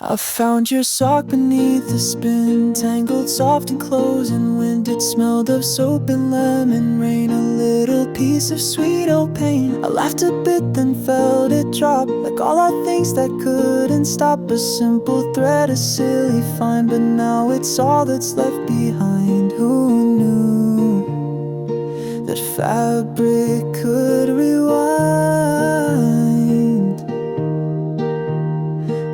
I found your sock beneath the spin, tangled soft and closing wind. It smelled of soap and lemon rain, a little piece of sweet old pain. I laughed a bit then felt it drop, like all our things that couldn't stop. A simple thread, a silly find, but now it's all that's left behind. Who knew that fabric could rewind?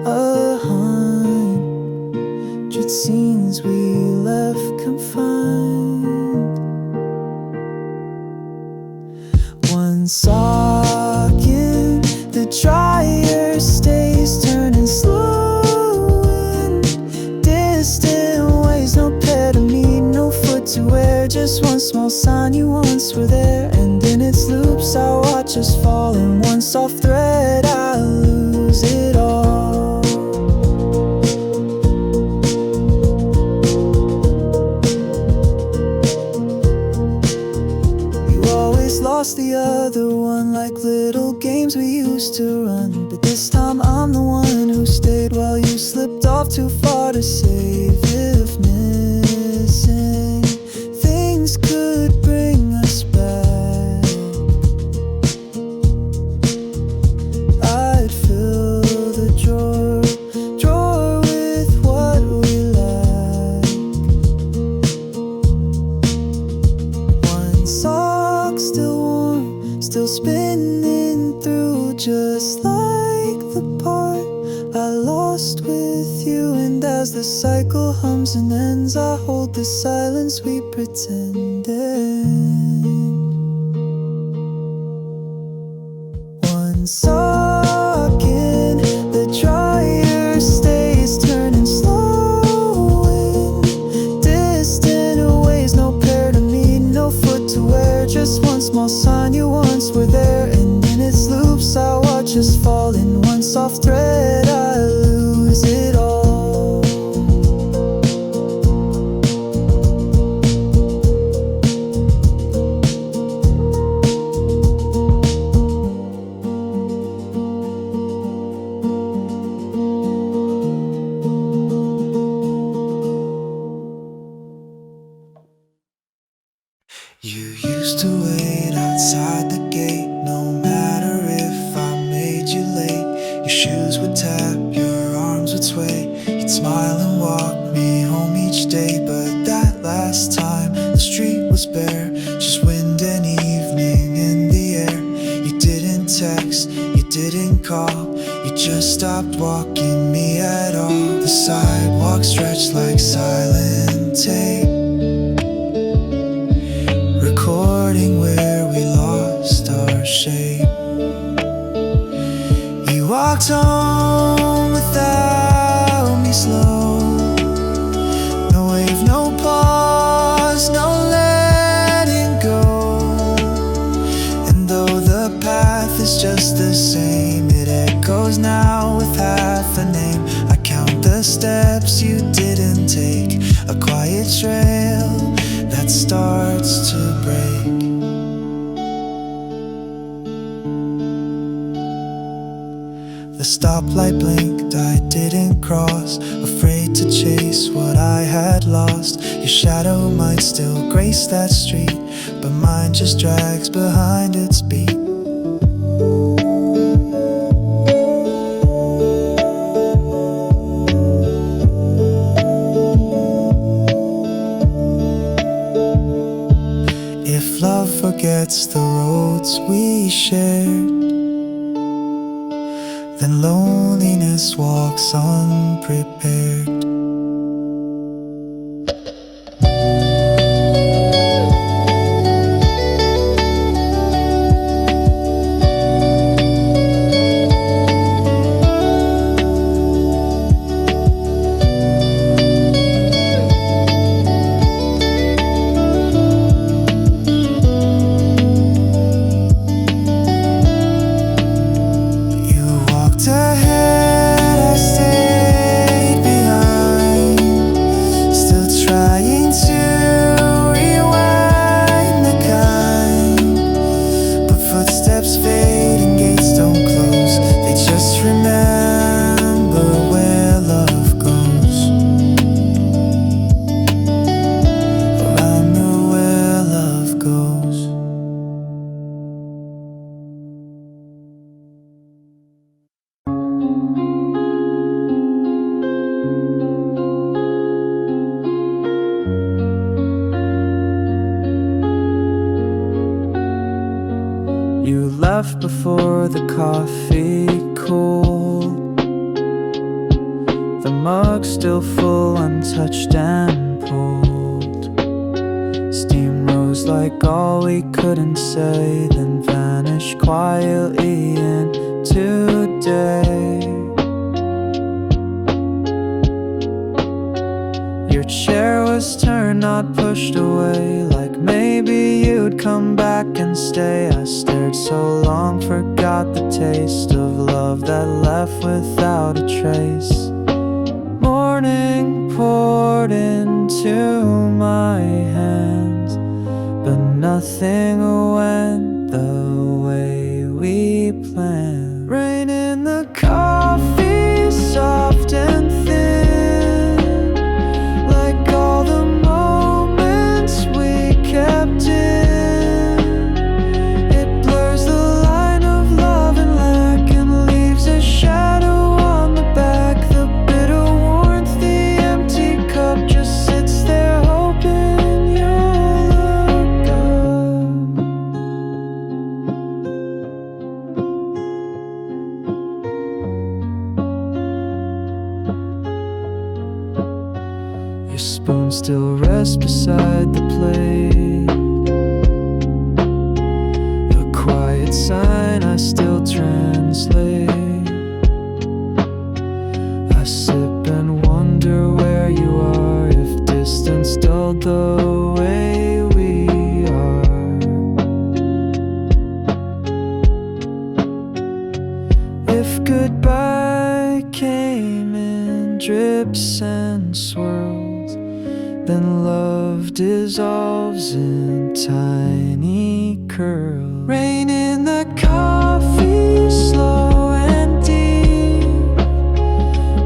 100 scenes we left confined. One sock in the dryer stays turning slow in distant ways. No pair to meet, no foot to wear, just one small sign you once were there. And in its loops I watch us fall, in one soft thread I lose it all. Lost the other one, like little games we used to run. But this time I'm the one who stayed while you slipped off too far to save. If missing things could bring us back, I'd fill the drawer with what we lack. One sock still warm, still spinning through, just like the part I lost with you. And as the cycle hums and ends, I hold the silence we pretended. One sock in the dryer stays turning slow in distant ways. No pair to meet, no foot to wear, just one small sign you once were there. And in its loops I watch us fall, in one soft thread I lose it all. You used to wait outside the gate, no matter if I made you late. Your shoes would tap, your arms would sway, you'd smile and walk me home each day. But that last time, the street was bare, just wind and evening in the air. You didn't text, you didn't call, you just stopped walking me at all. The sidewalk stretched like silent tape, recording where we lost our shape. You walked home without me slow, no wave, no pause, no letting go. And though the path is just the same, it echoes now with half a name. I count the steps you didn't take, a quiet trail that starts to break. The stoplight blinked, I didn't cross, afraid to chase what I had lost. Your shadow might still grace that street, but mine just drags behind its beat. If love forgets the roads we shared, then loneliness walks unprepared. Ahead, I stayed behind. left before the coffee cooled. The mug still full, untouched and pulled. Steam rose like all we couldn't say, then vanished quietly into day. Your chair was turned, not pushed away, like maybe you'd come back and stay. I stared so long, forgot the taste of love that left without a trace. Morning poured into my hands, but nothing went the way we planned. Rain in the coffee, soft and thin, like all the moments we kept in. It blurs the line of love and lack and leaves a shadow on the back. The bitter warmth, the empty cup just sits there hoping you'll look up. Your spoon still rests beside the plate, a quiet sign I still translate. I sip and wonder where you are, if distance dulled the way we are. If goodbye came in drips and swirls, then love dissolves in tiny curls. Rain in the coffee, slow and deep,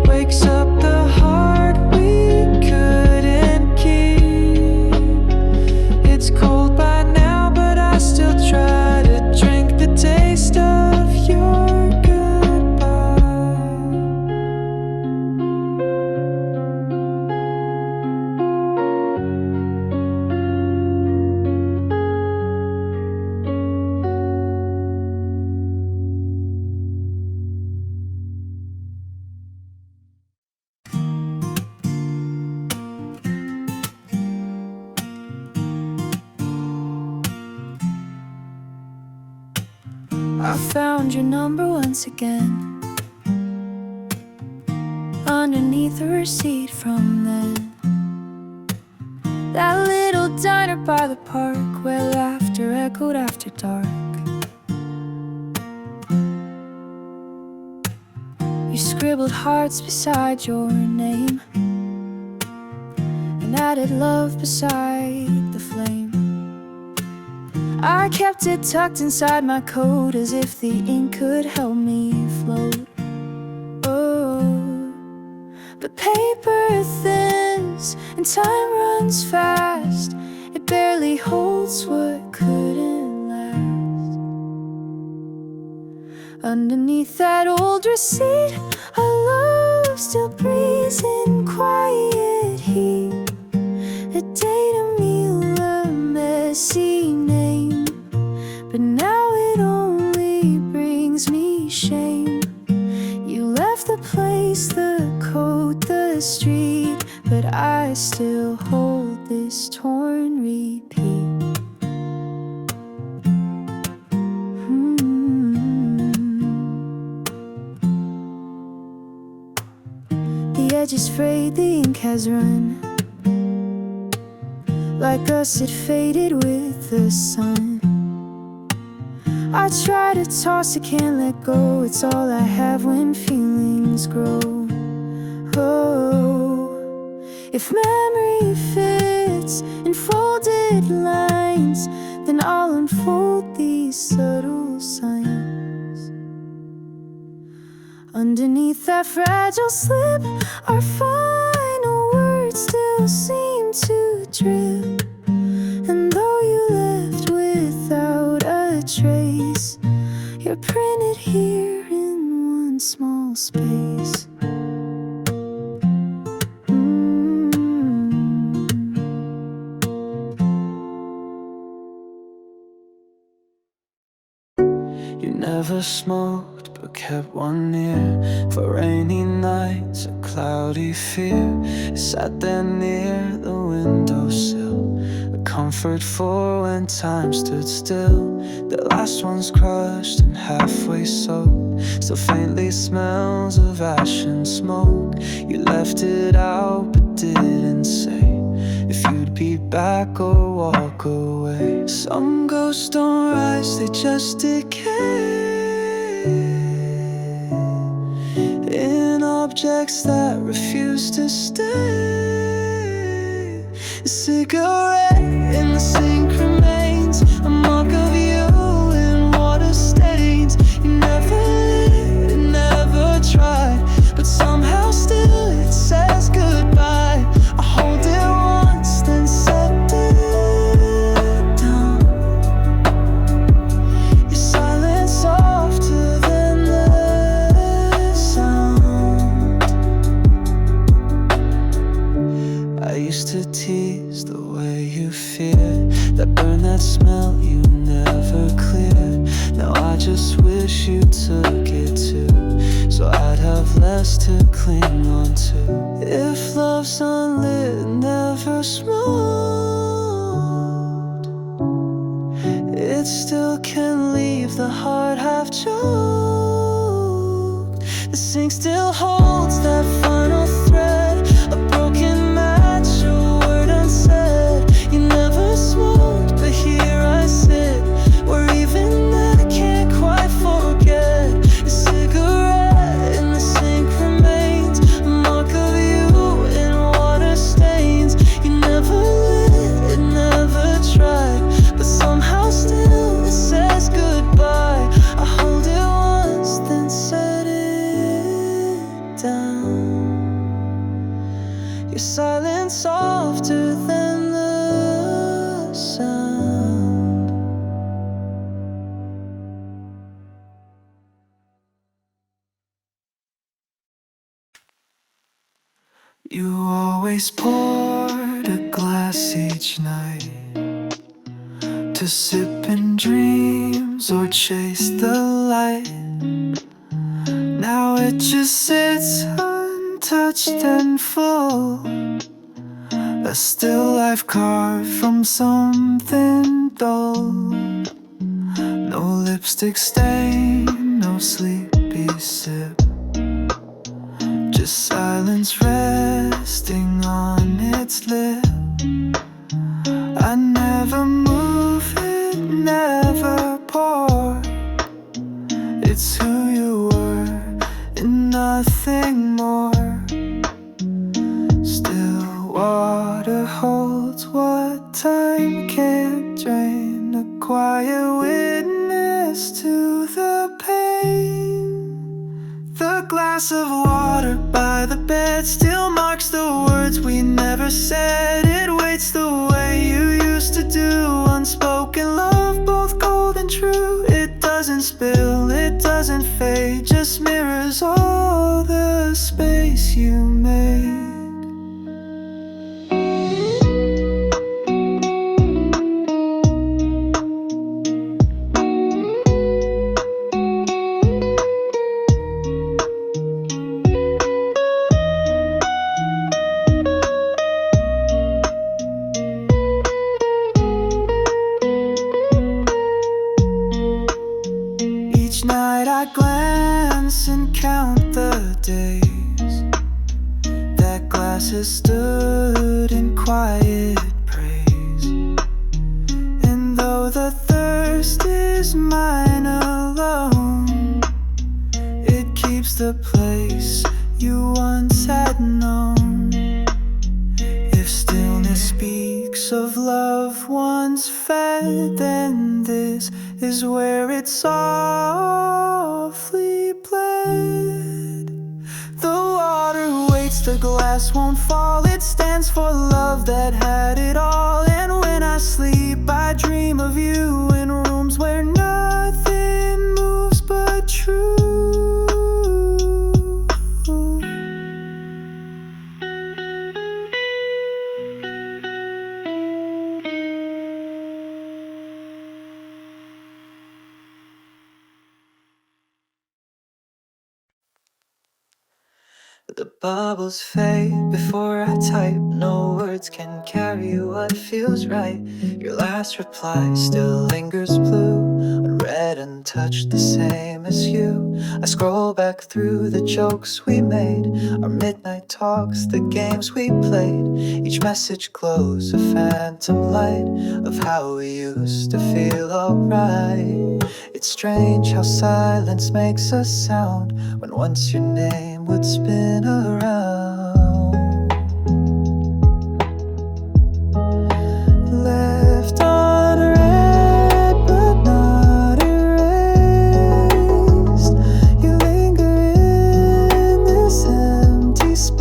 wakes up the heart we couldn't keep. It's cold by now, but I still try to drink the taste of your I found your number once again, underneath a receipt from then. That little diner by the park where laughter echoed after dark. You scribbled hearts beside your name and added love beside the flame. I kept it tucked inside my coat as if the ink could help me float. Oh, but paper thins and time runs fast. It barely holds what couldn't last. Underneath that old receipt, our love still breathes in quiet heat. A date, a meal, a messy name, but now it only brings me shame. You left the place, the coat, the street, but I still hold this torn repeat. The edge is frayed, the ink has run. Like us, it faded with the sun. I try to toss it, can't let go. It's all I have when feelings grow. Oh, if memory fits in folded lines, then I'll unfold these subtle signs. Underneath that fragile slip, our final words still seem to drip. And though you left without a trace, you're printed here in one small space. You never smoked but kept one near for rainy nights or cloudy fear. Sat there near the windowsill, a comfort for when time stood still. The last one's crushed and halfway soaked, still faintly smells of ash and smoke. You left it out but didn't say if you'd be back or walk away. Some ghosts don't rise, they just decay in objects that refuse to stay. A cigarette in the sink remains, a mark of you in water stains. You never lit, never tried, but somehow still it says goodbye. I hold it once, then set it down. Your silence softer than the sound. I used to tease the way you feared that burn, that smell you never cleared. Now I just wish you took it too, so I'd have less to cling on to. If love's unlit, never smoked, it still can leave the heart half choked. The sink still holds that final thread, a broken match, a word unsaid. You never smoked, but here I sit, where even I can't quite forget. A cigarette in the sink remains, a mark of you in water stains. You never lit, never tried, but somehow still it says goodbye. I hold it once, then set it down. Your silence softer than the sound. You always poured a glass each night to sip in dreams or chase the light. Now it just sits untouched and full, a still life carved from something dull. No lipstick stain, no sleepy sip, just silence resting on its lip. I never move it, never pour. It's who you were and nothing more. Still water holds what time can't drain, a quiet witness to the pain. The glass of water by the bed still marks the words we never said. It waits the way you used to do, unspoken love, both cold and true. It doesn't spill, it doesn't fade, just mirrors all the space you made. Each night I glance and count the days that glass has stood in quiet praise. And though the thirst is mine alone, it keeps the place you once had known. If stillness speaks of love once fed, then this is where it softly bled. The water waits, the glass won't fall. It stands for love that had it all. And when I sleep, I dream of you in rooms where nothing moves but truth. The bubbles fade before I type. No words can carry what feels right. Your last reply still lingers blue, unread and touched the same as you. I scroll back through the jokes we made, our midnight talks, the games we played. Each message glows a phantom light of how we used to feel alright. It's strange how silence makes us sound when once your name would spin around. Left unread but not erased, you linger in this empty space.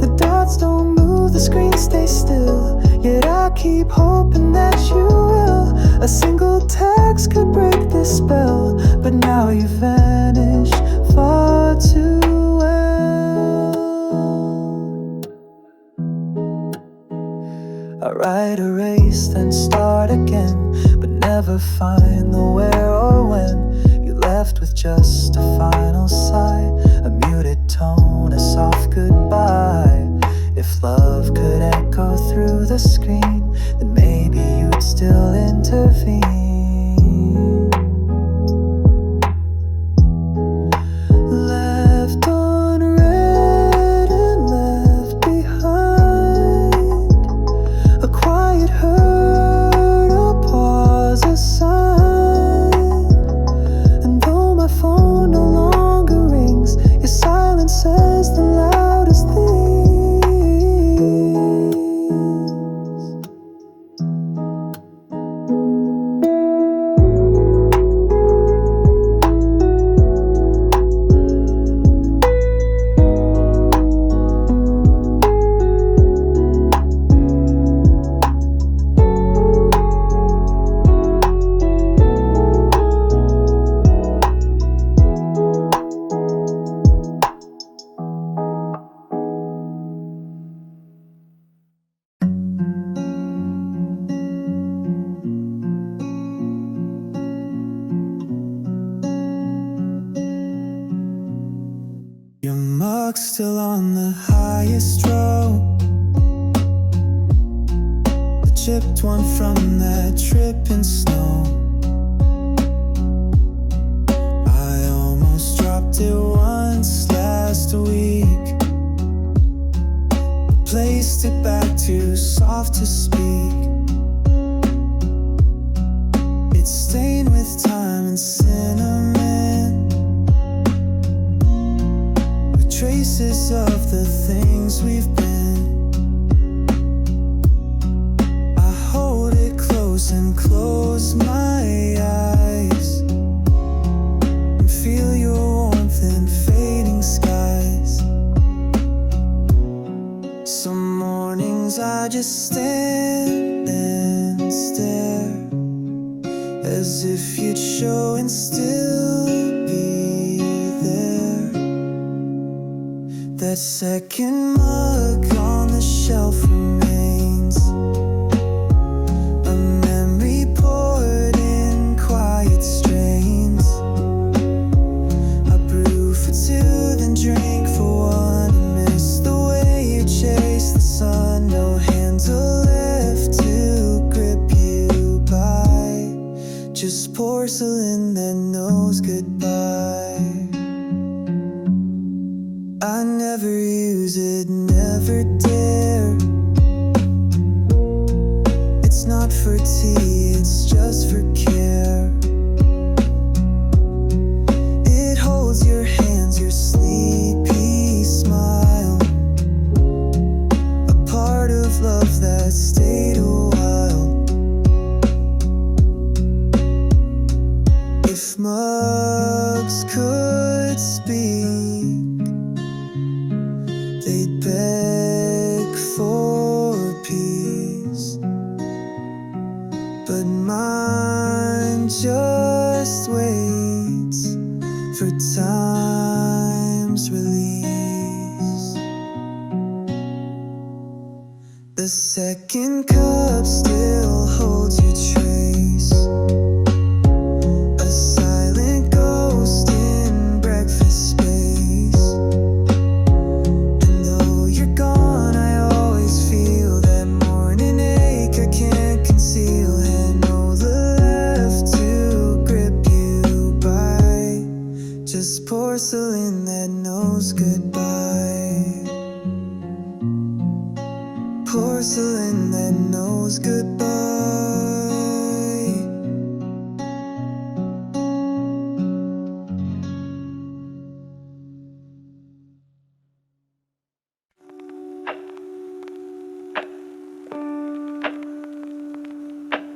The dots don't move, the screen stays still, yet I keep hoping that you will. A single text could break this spell, but now you vanish far too well. I write, erase, then start again, but never find the where or when. You left with just a final sigh, a muted tone, a soft goodbye. If love could echo through the screen, then maybe you'd still intervene. Left unread and left behind, a quiet hurt, a pause, a sign. And though my phone no longer rings, your silence says the loudest thing. Your mug's still on the highest row, the chipped one from that trip in snow. I almost dropped it once last week, but placed it back too soft to speak. It's stained with time and cinnamon, traces of the things we've been. I hold it close and close my eyes and feel your warmth in fading skies. Some mornings I just stand and stare, as if you'd show and still be there. That second mug on the shelf remains, a memory poured in quiet strains. I brew for two, then drink for one, and miss the way you chase the sun. No handle left to grip you by, just porcelain that knows goodbye. I never use it, never dare. It's not for tea, it's just for care. It holds your hands, your sleepy smile, a part of love that stayed a while. If mugs could speak, they'd beg for peace, but mine just waits for time's release. The second cup still holds your trace, a silent ghost in breakfast space. porcelain that knows goodbye.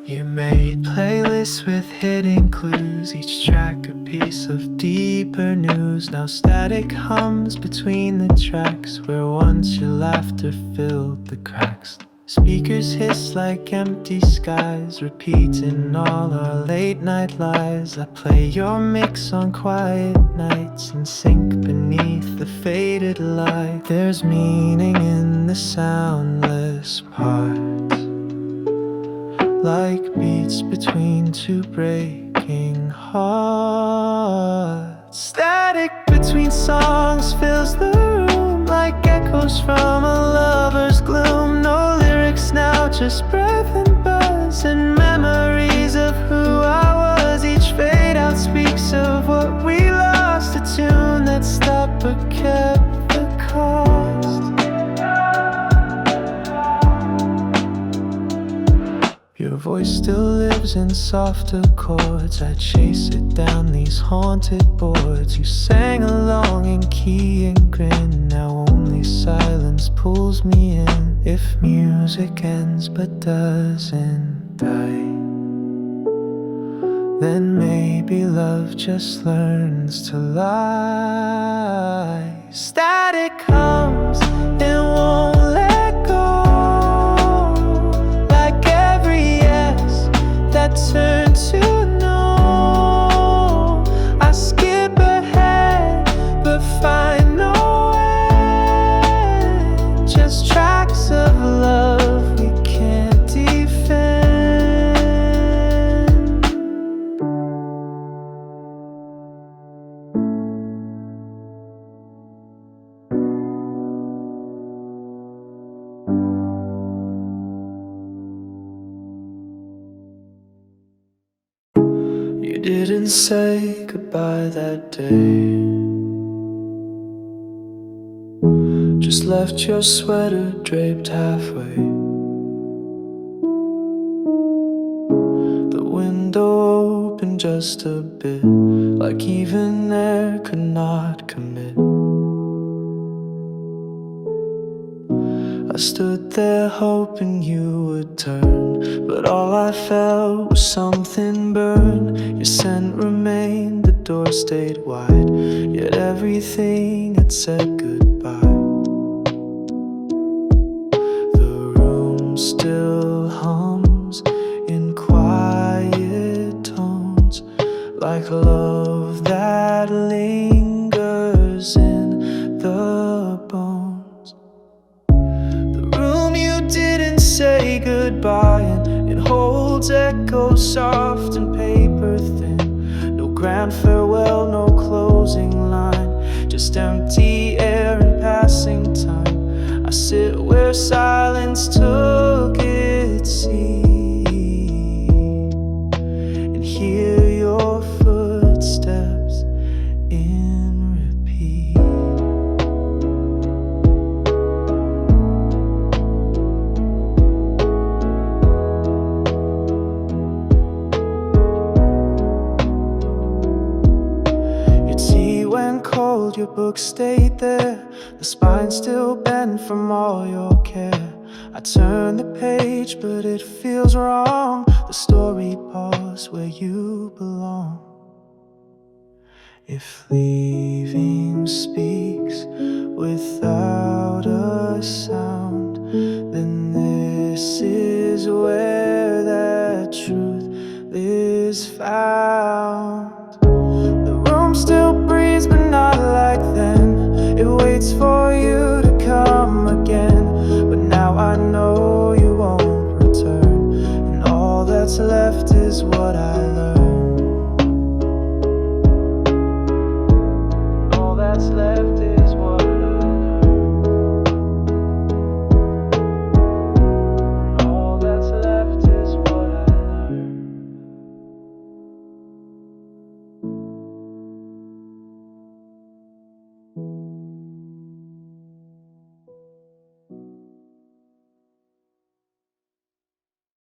You made playlists with hidden clues, each track a piece of deeper news. Now static hums between the tracks, where once your laughter filled the cracks. Speakers hiss like empty skies, repeating all our late night lies. I play your mix on quiet nights and sink beneath the faded light. There's meaning in the soundless parts, like beats between two breaking hearts. Static between songs fills the room, like echoes from a lover's gloom. No lyrics now, just breath and buzz, and memories of who I was. Each fade out speaks of what we lost, a tune that stopped but kept the cost. Your voice still lives in softer chords. I chase it down these haunted boards. You sang along in key and grin. Now only silence pulls me in. If music ends but doesn't die, then maybe love just learns to lie. Static comes and won't let go, turn to no. I skip ahead but find no end, just tracks of love we can't defend. You didn't say goodbye that day, just left your sweater draped halfway. The window opened just a bit, like even air could not commit. I stood there hoping you would turn, but all I felt was something burn. Your scent remained, the door stayed wide, yet everything had said goodbye. The room still hums in quiet tones, like love that lingers in the bones. Didn't say goodbye, and it holds echoes soft and paper thin. No grand farewell, no closing line, just empty air and passing time. I sit where silence took its seat and hear your footsteps in repeat. Cold, your book stayed there, the spine still bent from all your care. I turn the page, but it feels wrong. The story paused where you belong. If leaving speaks without a sound, then this is where that truth is found. The room still breathes, but not like then. It waits for